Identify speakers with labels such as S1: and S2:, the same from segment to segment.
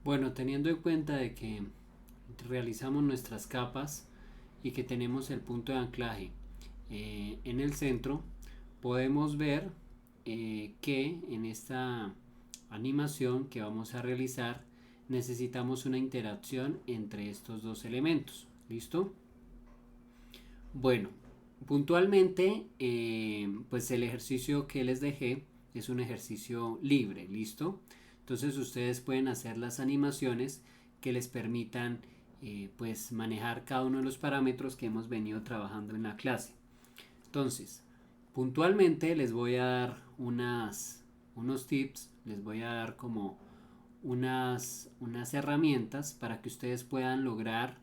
S1: Bueno, teniendo en cuenta de que realizamos nuestras capas y que tenemos el punto de anclaje en el centro, podemos ver que en esta animación que vamos a realizar necesitamos una interacción entre estos dos elementos. ¿Listo? Bueno, puntualmente, pues el ejercicio que les dejé es un ejercicio libre, ¿listo? Entonces ustedes pueden hacer las animaciones que les permitan pues manejar cada uno de los parámetros que hemos venido trabajando en la clase. Entonces, puntualmente les voy a dar unos tips, les voy a dar como unas herramientas para que ustedes puedan lograr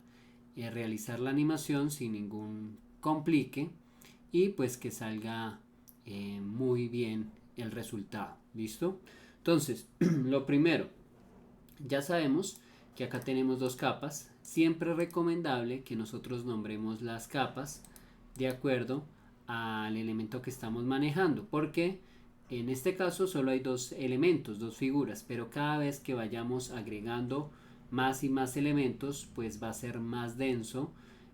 S1: realizar la animación sin ningún complique y pues que salga muy bien el resultado. ¿Listo? Entonces, lo primero, ya sabemos que acá tenemos dos capas. Siempre es recomendable que nosotros nombremos las capas de acuerdo al elemento que estamos manejando, porque en este caso solo hay dos elementos, dos figuras, pero cada vez que vayamos agregando más y más elementos, pues va a ser más denso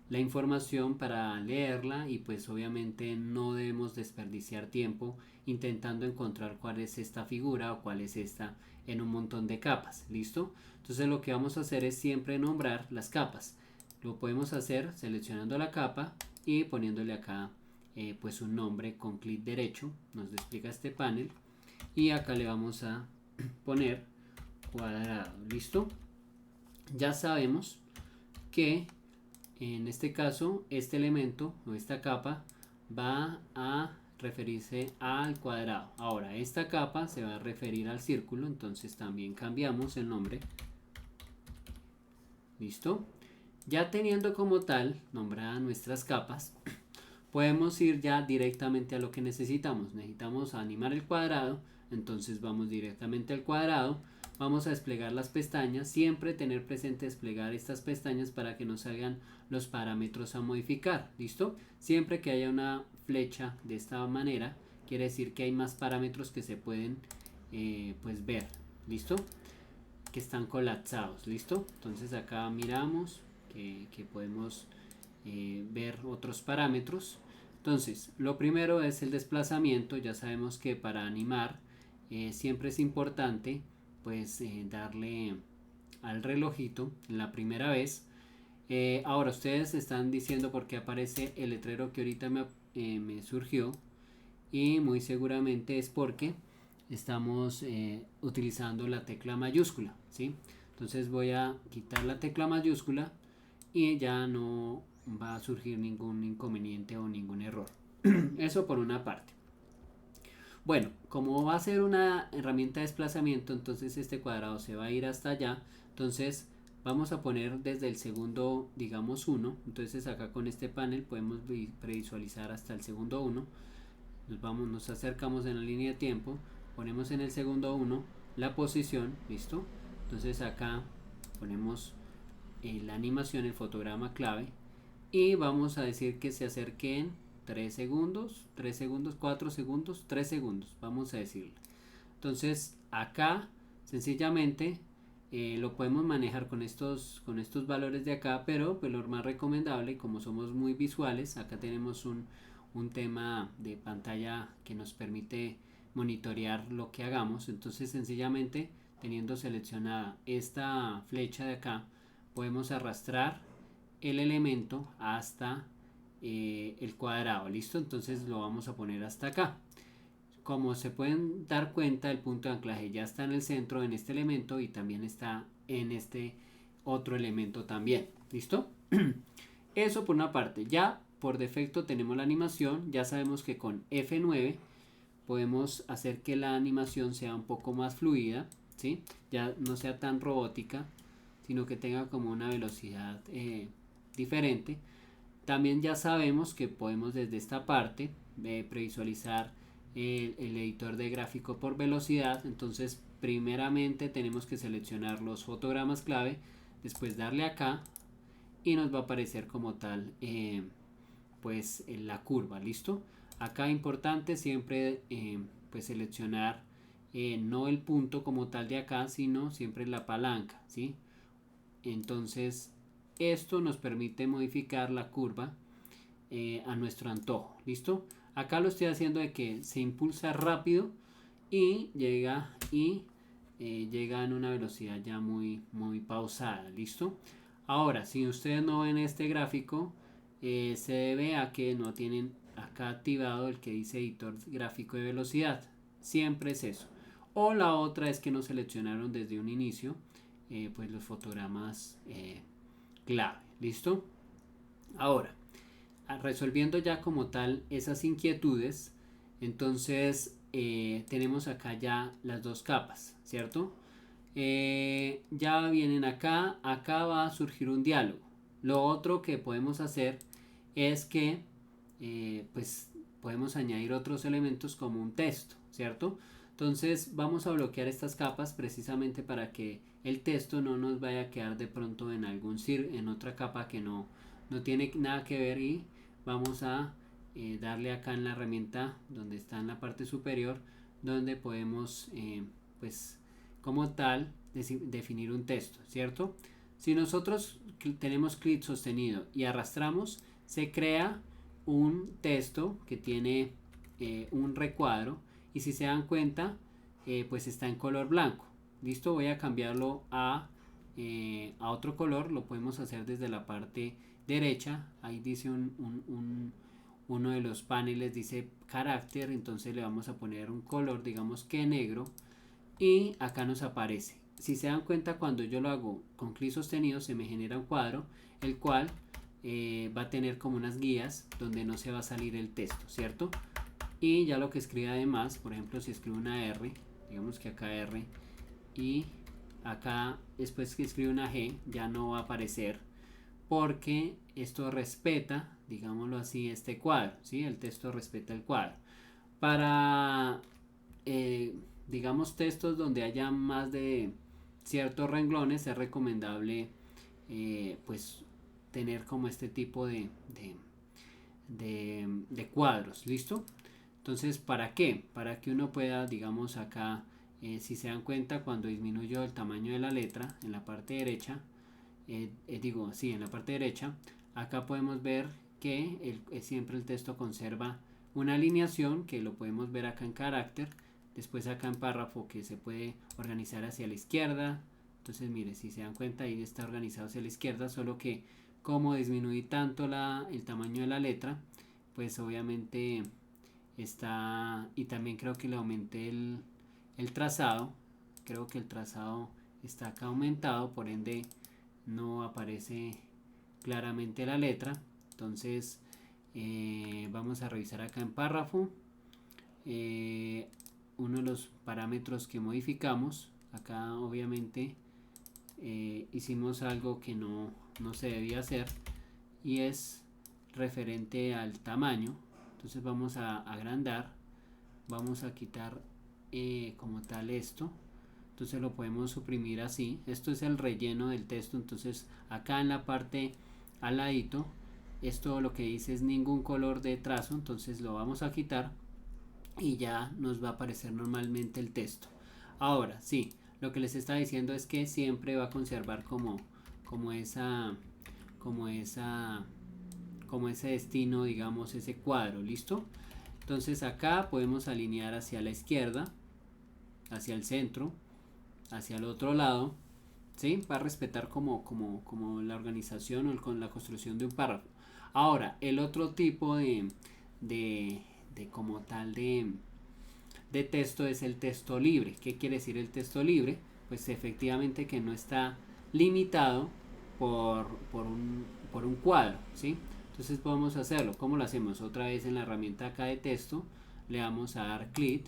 S1: la información para leerla y pues obviamente no debemos desperdiciar tiempo intentando encontrar cuál es esta figura o cuál es esta en un montón de capas. ¿Listo? Entonces lo que vamos a hacer es siempre nombrar las capas. Lo podemos hacer seleccionando la capa y poniéndole acá pues un nombre con clic derecho. Nos explica este panel y acá le vamos a poner cuadrado. ¿Listo? Ya sabemos que en este caso este elemento o esta capa va a referirse al cuadrado. Ahora esta capa se va a referir al círculo, entonces también cambiamos el nombre. ¿Listo? Ya teniendo como tal nombradas nuestras capas, podemos ir ya directamente a lo que necesitamos. Necesitamos animar el cuadrado, entonces vamos directamente al cuadrado. Vamos a desplegar las pestañas, siempre tener presente desplegar estas pestañas para que nos salgan los parámetros a modificar. ¿Listo? Siempre que haya una flecha de esta manera, quiere decir que hay más parámetros que se pueden pues ver. ¿Listo? Que están colapsados. ¿Listo? Entonces acá miramos que podemos ver otros parámetros. Entonces, lo primero es el desplazamiento. Ya sabemos que para animar siempre es importante pues darle al relojito la primera vez. Ahora ustedes están diciendo por qué aparece el letrero que ahorita me surgió y muy seguramente es porque estamos utilizando la tecla mayúscula, ¿sí? Entonces voy a quitar la tecla mayúscula y ya no va a surgir ningún inconveniente o ningún error. Eso por una parte. Bueno, como va a ser una herramienta de desplazamiento, entonces este cuadrado se va a ir hasta allá. Entonces vamos a poner desde el segundo, digamos 1. Entonces acá con este panel podemos previsualizar hasta el segundo 1. Nos acercamos en la línea de tiempo, ponemos en el segundo 1 la posición, listo. Entonces acá ponemos la animación, el fotograma clave y vamos a decir que se acerquen 3 segundos, 3 segundos, 4 segundos, 3 segundos, vamos a decirle. Entonces acá sencillamente lo podemos manejar con estos valores de acá, pero pues lo más recomendable, como somos muy visuales, acá tenemos un tema de pantalla que nos permite monitorear lo que hagamos. Entonces sencillamente teniendo seleccionada esta flecha de acá, podemos arrastrar el elemento hasta el cuadrado. ¿Listo? Entonces lo vamos a poner hasta acá. Como se pueden dar cuenta, el punto de anclaje ya está en el centro en este elemento y también está en este otro elemento también. ¿Listo? Eso por una parte. Ya por defecto tenemos la animación. Ya sabemos que con F9 podemos hacer que la animación sea un poco más fluida, ¿sí? Ya no sea tan robótica, sino que tenga como una velocidad diferente. También ya sabemos que podemos desde esta parte previsualizar el editor de gráfico por velocidad. Entonces primeramente tenemos que seleccionar los fotogramas clave, después darle acá y nos va a aparecer como tal pues en la curva. ¿Listo? Acá importante siempre pues seleccionar no el punto como tal de acá, sino siempre la palanca, ¿sí? Entonces esto nos permite modificar la curva a nuestro antojo. ¿Listo? Acá lo estoy haciendo de que se impulsa rápido y llega en una velocidad ya muy pausada. ¿Listo? Ahora, si ustedes no ven este gráfico, se debe a que no tienen acá activado el que dice editor gráfico de velocidad. Siempre es eso. O la otra es que no seleccionaron desde un inicio pues los fotogramas clave. ¿Listo? Ahora, resolviendo ya como tal esas inquietudes, entonces tenemos acá ya las dos capas, ¿cierto? Ya vienen acá, acá va a surgir un diálogo. Lo otro que podemos hacer es que pues podemos añadir otros elementos como un texto, ¿cierto? Entonces vamos a bloquear estas capas precisamente para que el texto no nos vaya a quedar de pronto en otra capa que no tiene nada que ver, y vamos a darle acá en la herramienta donde está en la parte superior, donde podemos pues como tal definir un texto, ¿cierto? Si nosotros tenemos clic sostenido y arrastramos, se crea un texto que tiene un recuadro, y si se dan cuenta pues está en color blanco. Listo, voy a cambiarlo a otro color. Lo podemos hacer desde la parte derecha. Ahí dice uno de los paneles dice carácter, entonces le vamos a poner un color, digamos que negro, y acá nos aparece. Si se dan cuenta, cuando yo lo hago con clic sostenido se me genera un cuadro, el cual va a tener como unas guías donde no se va a salir el texto, ¿cierto? Y ya lo que escribe además, por ejemplo, si escribo una R, digamos que acá R, y acá después que escribe una G, ya no va a aparecer, porque esto respeta, digámoslo así, este cuadro, ¿sí? El texto respeta el cuadro. Para digamos textos donde haya más de ciertos renglones, es recomendable pues tener como este tipo de cuadros. ¿Listo? Entonces, ¿para qué? Para que uno pueda, digamos acá, si se dan cuenta, cuando disminuyo el tamaño de la letra en la parte derecha, en la parte derecha, acá podemos ver que siempre el texto conserva una alineación, que lo podemos ver acá en carácter, después acá en párrafo, que se puede organizar hacia la izquierda. Entonces mire, si se dan cuenta, ahí está organizado hacia la izquierda, solo que como disminuí tanto el tamaño de la letra, pues obviamente está, y también creo que le aumenté el trazado, creo que el trazado está acá aumentado, por ende no aparece claramente la letra. Entonces vamos a revisar acá en párrafo uno de los parámetros que modificamos. Acá obviamente hicimos algo que no se debía hacer, y es referente al tamaño. Entonces vamos a agrandar, vamos a quitar como tal esto, entonces lo podemos suprimir así. Esto es el relleno del texto. Entonces acá en la parte al ladito, esto lo que dice es ningún color de trazo, entonces lo vamos a quitar y ya nos va a aparecer normalmente el texto. Ahora sí, lo que les está diciendo es que siempre va a conservar como esa como esa como ese destino, digamos, ese cuadro. ¿Listo? Entonces acá podemos alinear hacia la izquierda, hacia el centro, hacia el otro lado, ¿sí? Va a respetar como la organización o con la construcción de un párrafo. Ahora, el otro tipo de como tal de texto es el texto libre. ¿Qué quiere decir el texto libre? Pues efectivamente que no está limitado por un cuadro, ¿sí? Entonces podemos hacerlo. ¿Cómo lo hacemos? Otra vez en la herramienta acá de texto, le vamos a dar clic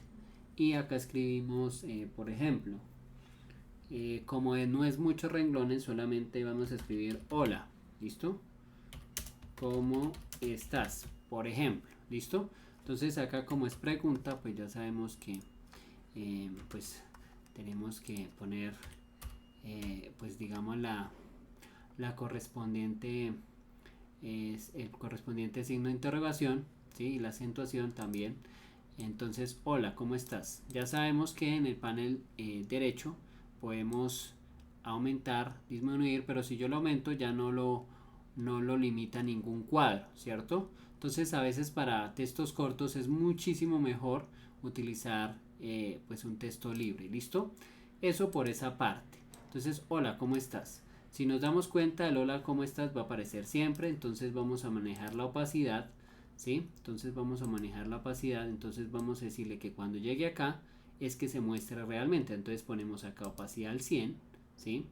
S1: y acá escribimos, por ejemplo, como no es muchos renglones, solamente vamos a escribir hola. ¿Listo? ¿Cómo estás? Por ejemplo. ¿Listo? Entonces acá como es pregunta, pues ya sabemos que pues tenemos que poner pues digamos la correspondiente es el correspondiente signo de interrogación, ¿sí? Y la acentuación también. Entonces, hola, ¿cómo estás? Ya sabemos que en el panel derecho podemos aumentar, disminuir, pero si yo lo aumento ya no lo limita ningún cuadro, ¿cierto? Entonces a veces para textos cortos es muchísimo mejor utilizar pues un texto libre, ¿listo? Eso por esa parte. Entonces, hola, ¿cómo estás? Si nos damos cuenta, el hola, ¿cómo estás? Va a aparecer siempre, entonces vamos a manejar la opacidad, ¿sí? Entonces vamos a manejar la opacidad, entonces vamos a decirle que cuando llegue acá es que se muestre realmente, entonces ponemos acá opacidad al 100, ¿sí?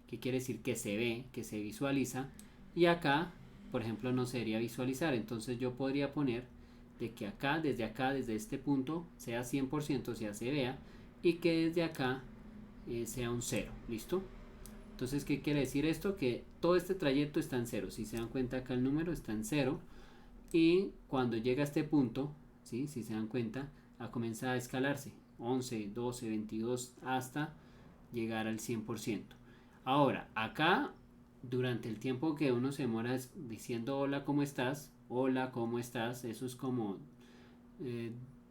S1: Que quiere decir que se ve, que se visualiza, y acá, por ejemplo, no sería visualizar, entonces yo podría poner de que acá, desde este punto, sea 100%, sea se vea, y que desde acá sea un 0, ¿listo? Entonces, ¿qué quiere decir esto? Que todo este trayecto está en 0, si se dan cuenta acá el número está en 0, y cuando llega a este punto, ¿sí? Si se dan cuenta, comienza a escalarse, 11, 12, 22, hasta llegar al 100%. Ahora, acá, durante el tiempo que uno se demora diciendo hola, ¿cómo estás? Hola, ¿cómo estás? Eso es como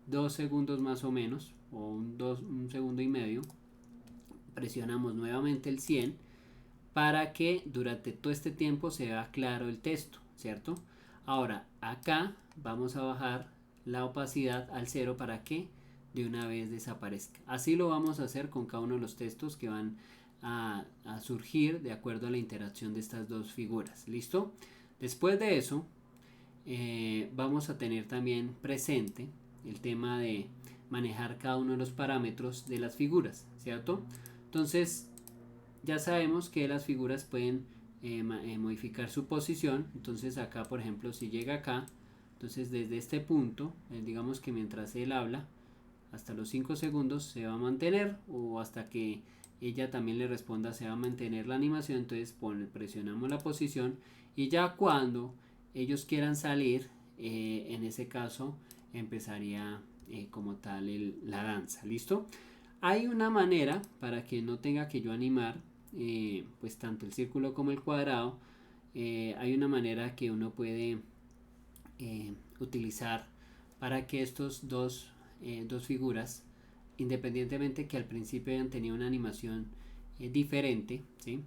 S1: 2 segundos más o menos, o un segundo y medio. Presionamos nuevamente el 100 para que durante todo este tiempo se vea claro el texto, ¿cierto? Ahora, acá vamos a bajar la opacidad al 0 para que de una vez desaparezca. Así lo vamos a hacer con cada uno de los textos que van a surgir de acuerdo a la interacción de estas dos figuras. ¿Listo? Después de eso, vamos a tener también presente el tema de manejar cada uno de los parámetros de las figuras, ¿cierto? Entonces, ya sabemos que las figuras pueden modificar su posición. Entonces acá, por ejemplo, si llega acá, entonces desde este punto, digamos que mientras él habla, hasta los 5 segundos se va a mantener, o hasta que ella también le responda se va a mantener la animación. Entonces presionamos la posición, y ya cuando ellos quieran salir, en ese caso empezaría como tal la danza. ¿Listo? Hay una manera para que no tenga que yo animar pues tanto el círculo como el cuadrado. Hay una manera que uno puede utilizar para que estos dos figuras, independientemente que al principio hayan tenido una animación diferente, ¿sí?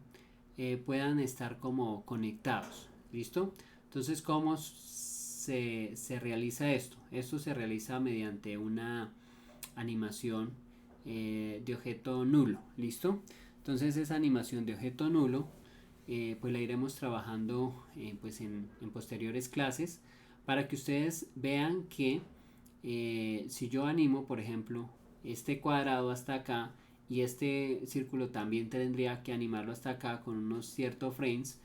S1: Puedan estar como conectados. ¿Listo? Entonces, ¿cómo se realiza esto? Esto se realiza mediante una animación de objeto nulo. ¿Listo? Entonces, esa animación de objeto nulo pues la iremos trabajando pues en posteriores clases, para que ustedes vean que si yo animo, por ejemplo, este cuadrado hasta acá, y este círculo también tendría que animarlo hasta acá con unos ciertos frames,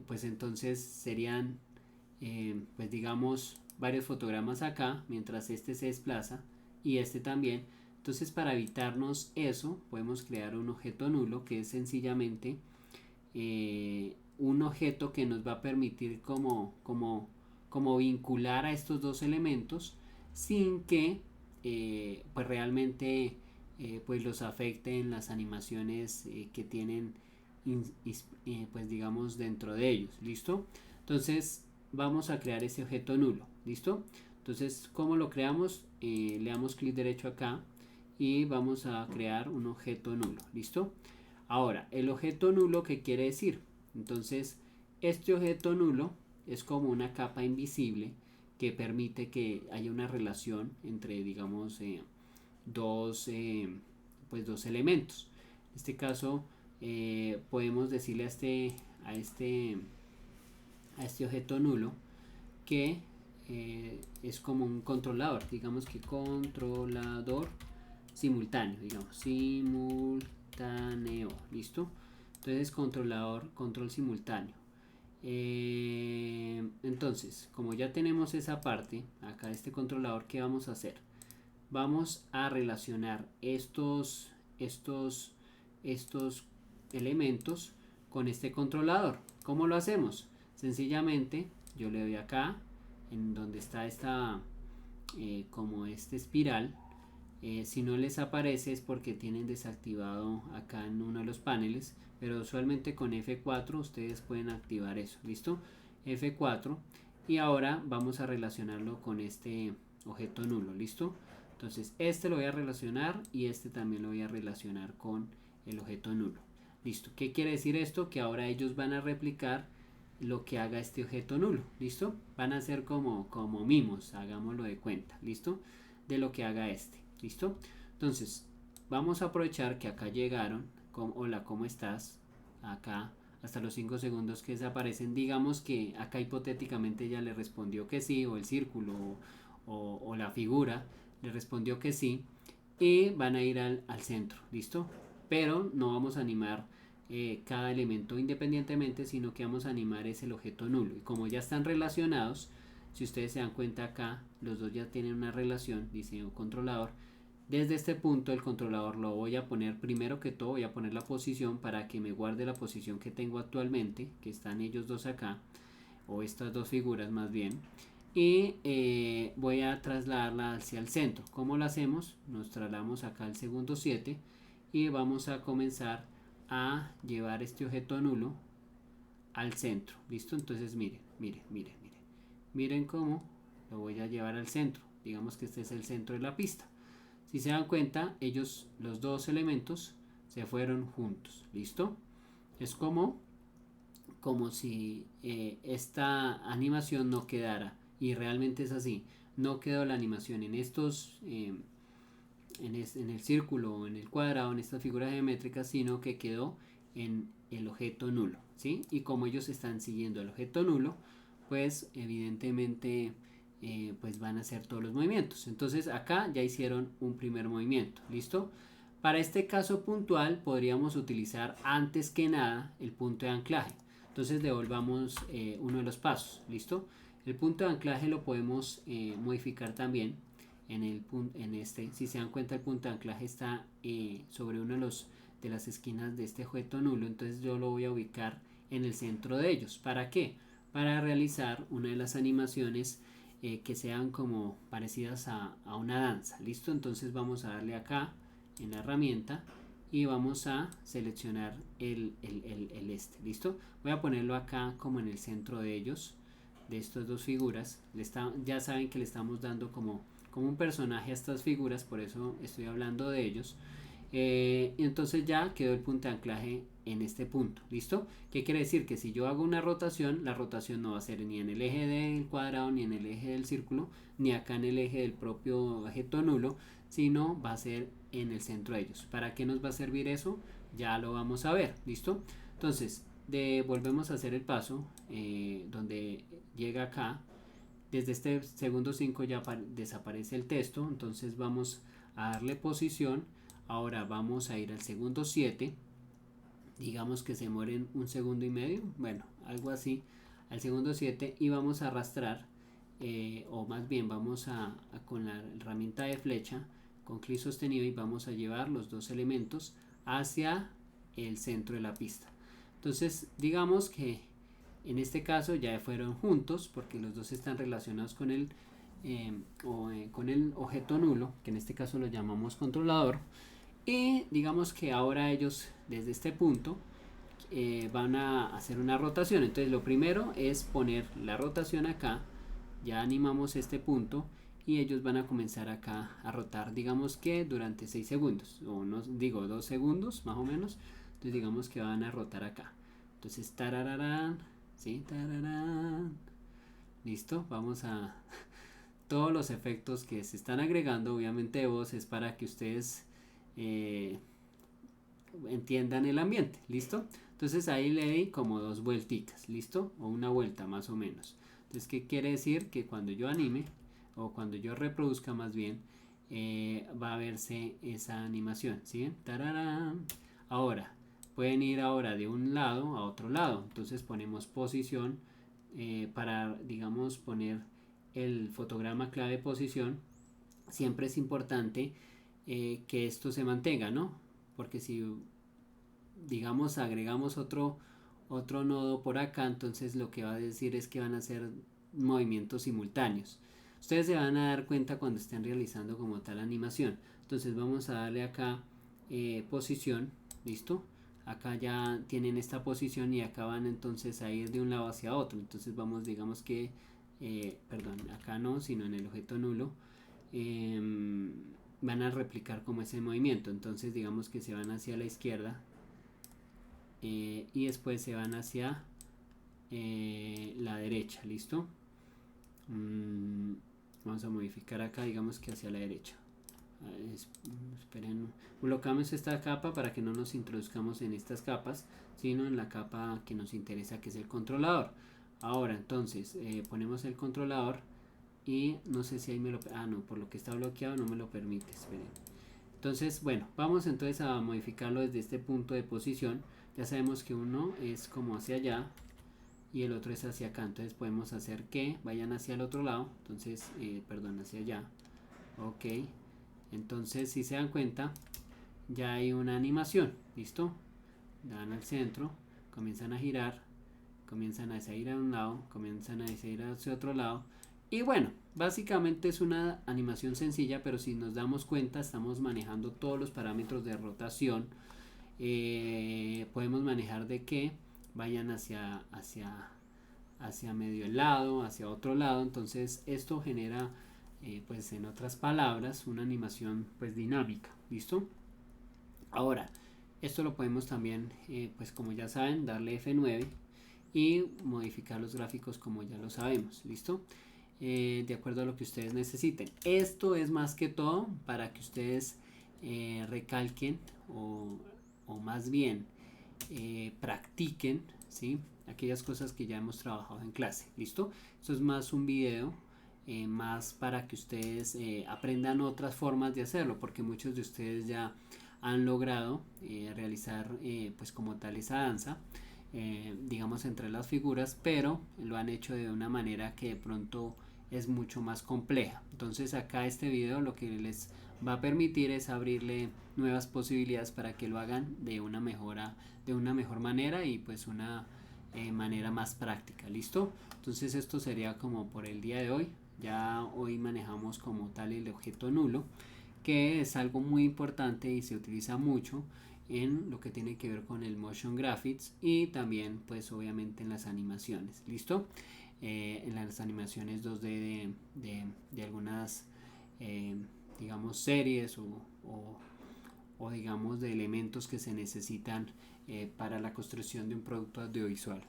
S1: pues entonces serían pues digamos varios fotogramas acá mientras este se desplaza, y este también. Entonces, para evitarnos eso, podemos crear un objeto nulo, que es sencillamente un objeto que nos va a permitir como vincular a estos dos elementos sin que pues realmente pues los afecten las animaciones que tienen pues digamos dentro de ellos. ¿Listo? Entonces vamos a crear ese objeto nulo. ¿Listo? Entonces, ¿cómo lo creamos? Le damos clic derecho acá y vamos a crear un objeto nulo. ¿Listo? Ahora, el objeto nulo, ¿qué quiere decir? Entonces, este objeto nulo es como una capa invisible que permite que haya una relación entre, digamos, dos, dos elementos. En este caso, podemos decirle a este objeto nulo que es como un controlador, digamos que controlador simultáneo, digamos, simultáneo. ¿Listo? Entonces, control simultáneo. Entonces, como ya tenemos esa parte acá de este controlador, ¿qué vamos a hacer? Vamos a relacionar estos elementos con este controlador. ¿Cómo lo hacemos? Sencillamente yo le doy acá en donde está esta como este espiral. Si no les aparece es porque tienen desactivado acá en uno de los paneles, pero usualmente con F4 ustedes pueden activar eso. ¿Listo? F4. Y ahora vamos a relacionarlo con este objeto nulo, ¿listo? Entonces este lo voy a relacionar y este también lo voy a relacionar con el objeto nulo. Listo. ¿Qué quiere decir esto? Que ahora ellos van a replicar lo que haga este objeto nulo. ¿Listo? Van a ser como mimos, hagámoslo de cuenta. ¿Listo? De lo que haga este. ¿Listo? Entonces, vamos a aprovechar que acá llegaron. Hola, ¿cómo estás? Acá hasta los 5 segundos que desaparecen. Digamos que acá hipotéticamente ella le respondió que sí, o el círculo, o la figura le respondió que sí. Y van a ir al centro. ¿Listo? Pero no vamos a animar cada elemento independientemente, sino que vamos a animar es el objeto nulo. Y como ya están relacionados, si ustedes se dan cuenta acá, los dos ya tienen una relación, diseño controlador. Desde este punto el controlador lo voy a poner, primero que todo voy a poner la posición para que me guarde la posición que tengo actualmente, que están ellos dos acá, o estas dos figuras más bien. Y voy a trasladarla hacia el centro. ¿Cómo lo hacemos? Nos trasladamos acá al segundo 7 y vamos a comenzar a llevar este objeto nulo al centro. ¿Listo? Entonces miren cómo lo voy a llevar al centro. Digamos que este es el centro de la pista. Si se dan cuenta, ellos, los dos elementos, se fueron juntos. ¿Listo? Es como si esta animación no quedara, y realmente es así. No quedó la animación en estos en el círculo o en el cuadrado, en estas figuras geométricas, sino que quedó en el objeto nulo, ¿sí? Y como ellos están siguiendo el objeto nulo, pues evidentemente pues van a hacer todos los movimientos. Entonces acá ya hicieron un primer movimiento, ¿listo? Para este caso puntual podríamos utilizar antes que nada el punto de anclaje. Entonces devolvamos uno de los pasos, ¿listo? El punto de anclaje lo podemos modificar también en este. Si se dan cuenta, el punto de anclaje está sobre uno de las esquinas de este objeto nulo. Entonces yo lo voy a ubicar en el centro de ellos. ¿Para qué? Para realizar una de las animaciones que sean como parecidas a una danza. ¿Listo? Entonces vamos a darle acá en la herramienta y vamos a seleccionar el este. ¿Listo? Voy a ponerlo acá como en el centro de ellos, de estas dos figuras. Ya saben que le estamos dando como un personaje a estas figuras, por eso estoy hablando de ellos. Y entonces ya quedó el punto de anclaje en este punto. ¿Listo? ¿Qué quiere decir? Que si yo hago una rotación, la rotación no va a ser ni en el eje del cuadrado, ni en el eje del círculo, ni acá en el eje del propio objeto nulo, sino va a ser en el centro de ellos. ¿Para qué nos va a servir eso? Ya lo vamos a ver. ¿Listo? Entonces volvemos a hacer el paso donde llega acá. Desde este segundo 5 ya desaparece el texto, entonces vamos a darle posición. Ahora vamos a ir al segundo 7, digamos que se mueren un segundo y medio, bueno, algo así, al segundo 7, y vamos a arrastrar, o más bien vamos con la herramienta de flecha, con clic sostenido, y vamos a llevar los dos elementos hacia el centro de la pista. Entonces digamos que en este caso ya fueron juntos porque los dos están relacionados con con el objeto nulo, que en este caso lo llamamos controlador. Y digamos que ahora ellos desde este punto van a hacer una rotación. Entonces lo primero es poner la rotación acá. Ya animamos este punto y ellos van a comenzar acá a rotar, digamos que durante 6 segundos, o no digo 2 segundos más o menos. Entonces digamos que van a rotar acá. Entonces tarararán, ¿sí? Tararán. Listo, vamos a todos los efectos que se están agregando, obviamente de voz, es para que ustedes entiendan el ambiente. ¿Listo? Entonces ahí le di como 2 vueltitas, ¿listo? O una vuelta más o menos. Entonces, ¿qué quiere decir? Que cuando yo anime, o cuando yo reproduzca más bien, va a verse esa animación, ¿sí? ¡Tararán! Ahora, pueden ir ahora de un lado a otro lado. Entonces ponemos posición para, digamos, poner el fotograma clave de posición. Siempre es importante que esto se mantenga, ¿no? Porque si digamos agregamos otro nodo por acá, entonces lo que va a decir es que van a ser movimientos simultáneos. Ustedes se van a dar cuenta cuando estén realizando como tal animación. Entonces vamos a darle acá posición, listo. Acá ya tienen esta posición y acá van entonces a ir de un lado hacia otro. Entonces vamos, digamos que perdón, acá no, sino en el objeto nulo. van a replicar como ese movimiento. Entonces digamos que se van hacia la izquierda y después se van hacia la derecha. ¿Listo? Vamos a modificar acá, digamos que hacia la derecha. Esperen, colocamos esta capa para que no nos introduzcamos en estas capas, sino en la capa que nos interesa, que es el controlador. Ahora entonces ponemos el controlador y no sé si ahí me lo... no, por lo que está bloqueado no me lo permite. Esperen. Entonces, bueno, vamos entonces a modificarlo desde este punto de posición. Ya sabemos que uno es como hacia allá y el otro es hacia acá. Entonces podemos hacer que vayan hacia el otro lado. Entonces, perdón, hacia allá. Ok. Entonces, si se dan cuenta, ya hay una animación. ¿Listo? Dan al centro, comienzan a girar, comienzan a ir a un lado, comienzan a ir hacia otro lado. Y bueno, básicamente es una animación sencilla, pero si nos damos cuenta, estamos manejando todos los parámetros de rotación. Podemos manejar de que vayan hacia medio lado, hacia otro lado. Entonces esto genera, pues en otras palabras, una animación pues dinámica. ¿Listo? Ahora, esto lo podemos también, pues como ya saben, darle F9 y modificar los gráficos como ya lo sabemos. ¿Listo? De acuerdo a lo que ustedes necesiten. Esto es más que todo para que ustedes recalquen o más bien practiquen, ¿sí? Aquellas cosas que ya hemos trabajado en clase. ¿Listo? Esto es más un video, más para que ustedes aprendan otras formas de hacerlo, porque muchos de ustedes ya han logrado realizar pues como tal esa danza, digamos entre las figuras, pero lo han hecho de una manera que de pronto es mucho más compleja. Entonces acá este video lo que les va a permitir es abrirle nuevas posibilidades para que lo hagan de una mejor manera y pues una manera más práctica. ¿Listo? Entonces esto sería como por el día de hoy. Ya hoy manejamos como tal el objeto nulo, que es algo muy importante y se utiliza mucho en lo que tiene que ver con el motion graphics y también pues obviamente en las animaciones. ¿Listo? En las animaciones 2D de algunas digamos series o digamos de elementos que se necesitan para la construcción de un producto audiovisual.